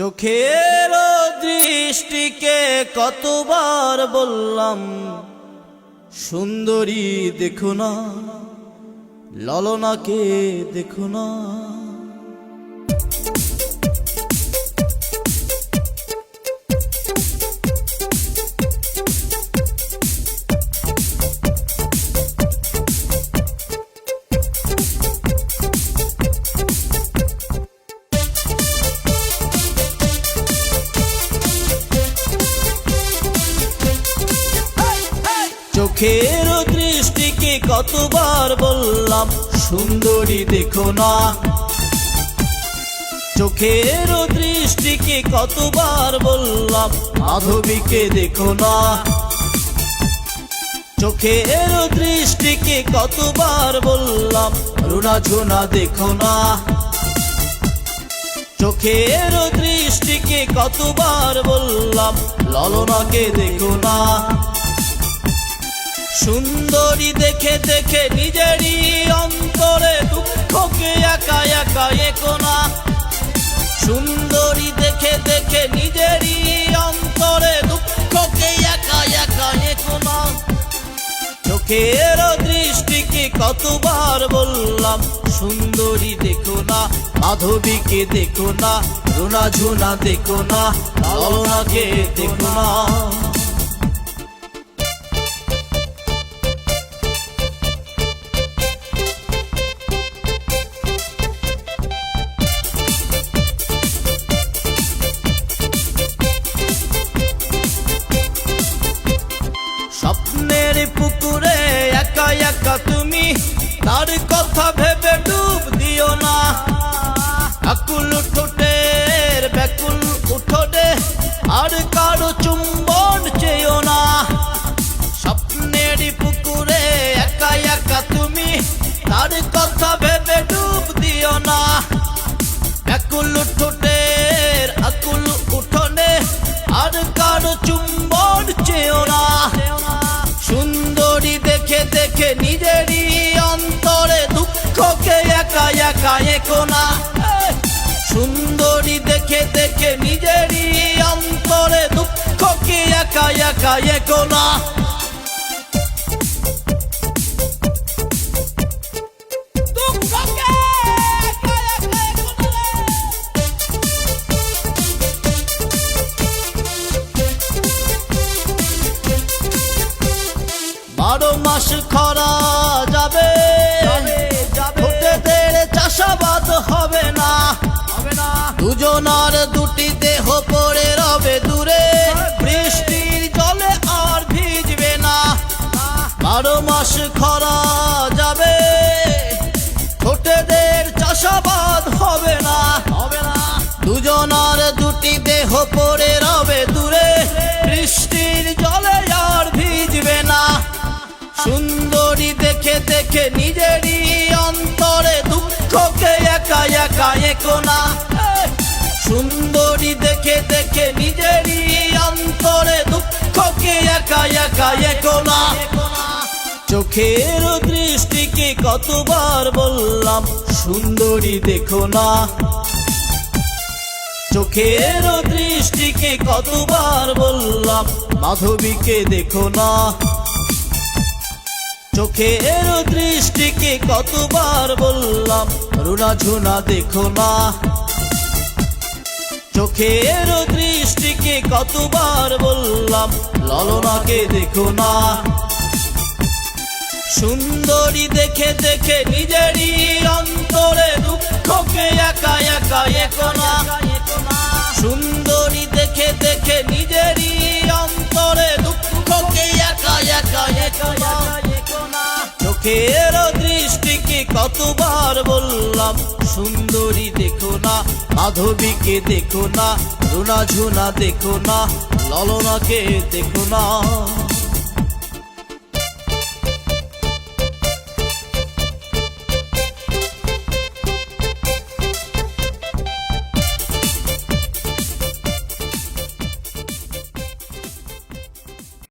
চোখের দৃষ্টিকে কতবার বললাম সুন্দরী দেখো না, ললনাকে দেখো না। চোখের দৃষ্টিকে কতবার বললাম সুন্দরী দেখো না, চোখের দৃষ্টিকে কতবার বললাম মাধবীকে দেখো না, চোখের দৃষ্টিকে কতবার বললাম রুনা ঝুনা দেখো না, চোখের দৃষ্টিকে কতবার বললাম ললনাকে দেখো না। সুন্দরী দেখে দেখে নিজেরই অন্তরে দুঃখকে একা একা একো না, সুন্দরী দেখে দেখে নিজেরই অন্তরে দুঃখকে একা একা একো না। চোখের দৃষ্টিকে কতবার বললাম সুন্দরী দেখো না, মাধবীকে দেখো না, রুনা ঝুনা দেখো না, ললনাকে দেখো না। স্বপ্নের পুকুরে একা একা তুমি, তার কথা ভেবে ডুব দিও না, আকুল ঠোঁটের ব্যাকুল উঠোনে আর কারো চুম্বন চেয়েও না। স্বপ্নের পুকুরে একা একা তুমি, তার কথা ভেবে ডুব দিও না, ব্যাকুল ঠোঁটের আকুল উঠোনে আর কারো চুম্বন চেয়েও না। সুন্দরী দেখে দেখে নিজেরই অন্তরে দুঃখকে একা একা একো না, সুন্দরী দেখে দেখে নিজেরই অন্তরে দুঃখকে একা একা একো না। বারো মাস খরা যাবে, ঠোঁটেদের চাষাবাদ হবে না, দুজনার দুটি দেহ পড়ে রবে দূরে, বৃষ্টির জলে আর ভিজবে না। বারো মাস খরা যাবে, ঠোঁটেদের চাষাবাদ হবে না, দুজনার দুটি দেহ পড়ে রবে দূরে, বৃষ্টির জলে আর ভিজবে না। সুন্দরী দেখে দেখে নিজেরই অন্তরে দুঃখকে একা একা একো না, সুন্দরী দেখে দেখে নিজেরই অন্তরে দুঃখকে একা একা একো না। চোখের দৃষ্টিকে কতবার বললাম সুন্দরী দেখো না, চোখের দৃষ্টিকে কতবার বললাম মাধবীকে দেখো না, চোখের দৃষ্টিকে কতবার বললাম রুনা ঝুনা দেখো না, চোখের দৃষ্টিকে কতবার বললাম ললনাকে দেখো না। সুন্দরী দেখে দেখে নিজেরই অন্তরে দুঃখকে একা একা একো না, সুন্দরী দেখে দেখে নিজেরই অন্তরে দুঃখকে একা একা একো না। চোখের দৃষ্টিকে কতবার বললাম সুন্দরী দেখো না, মাধবীকে দেখো না, রুনা ঝুনা দেখো না, ললনাকে দেখো না।